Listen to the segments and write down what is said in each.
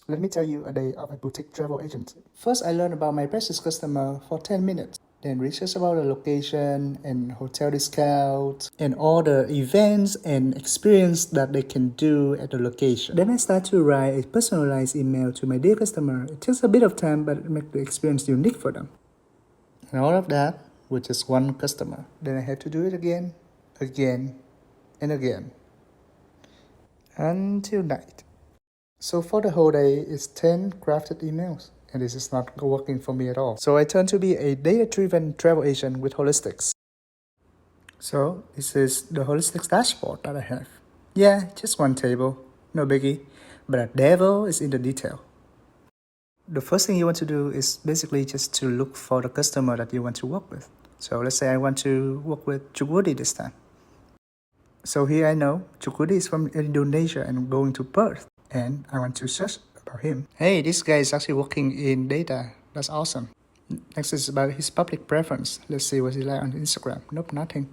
Let me tell you a day of a boutique travel agent. First, I learned about my precious customer for 10 minutes. Then research about the location and hotel discounts and all the events and experience that they can do at the location. Then I start to write a personalized email to my dear customer. It takes a bit of time, but it makes the experience unique for them. And all of that with just one customer. Then I have to do it again, and again, until night. So for the whole day, it's 10 crafted emails, and this is not working for me at all. So I turn to be a data-driven travel agent with Holistics. So this is the Holistics dashboard that I have. Yeah, just one table, no biggie, but the devil is in the detail. The first thing you want to do is basically just to look for the customer that you want to work with. So let's say I want to work with Chukudi this time. So here I know Chukudi is from Indonesia and going to Perth. And I want to search about him. Hey, this guy is actually working in data. That's awesome. Next is about his public preference. Let's see what he like on Instagram. Nope, nothing.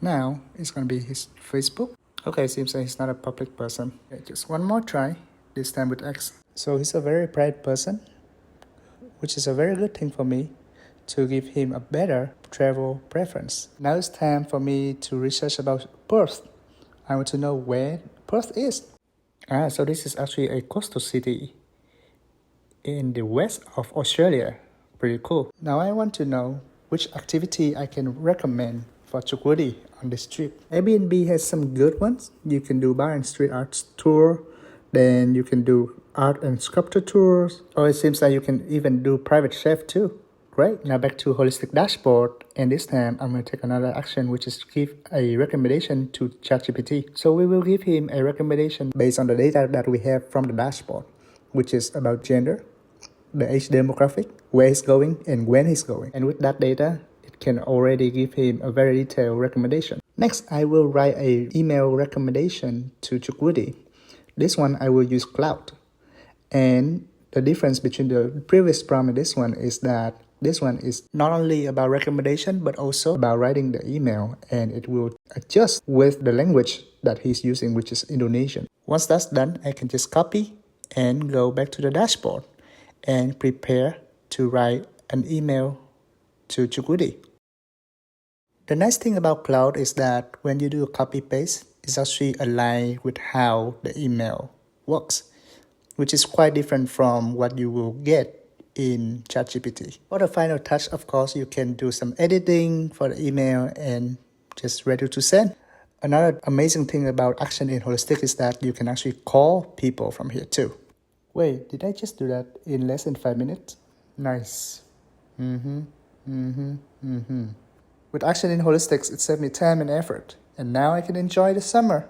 Now it's gonna be his Facebook. Okay, seems like he's not a public person. Okay, just one more try. This time with X. So he's a very bright person, which is a very good thing for me to give him a better travel preference. Now it's time for me to research about Perth. I want to know where Perth is. So this is actually a coastal city in the west of Australia. Pretty cool. Now I want to know which activity I can recommend for Chukudi on this trip. Airbnb has some good ones. You can do bar and street arts tour. Then you can do art and sculpture tours. Or it seems like you can even do private chef too. Great. Now back to Holistic Dashboard, and this time I'm going to take another action, which is to give a recommendation to ChatGPT. So we will give him a recommendation based on the data that we have from the dashboard, which is about gender, the age demographic, where he's going, and when he's going. And with that data, it can already give him a very detailed recommendation. Next, I will write an email recommendation to Chukudi. This one I will use Cloud. And the difference between the previous prompt and this one is that this one is not only about recommendation, but also about writing the email, and it will adjust with the language that he's using, which is Indonesian. Once that's done, I can just copy and go back to the dashboard and prepare to write an email to Chukudi. The nice thing about Cloud is that when you do a copy paste, it's actually aligned with how the email works, which is quite different from what you will get in ChatGPT. For the final touch, of course, you can do some editing for the email and just ready to send. Another amazing thing about Action in Holistic is that you can actually call people from here too. Wait, did I just do that in less than 5 minutes? Nice. With Action in Holistics, it saved me time and effort, and now I can enjoy the summer.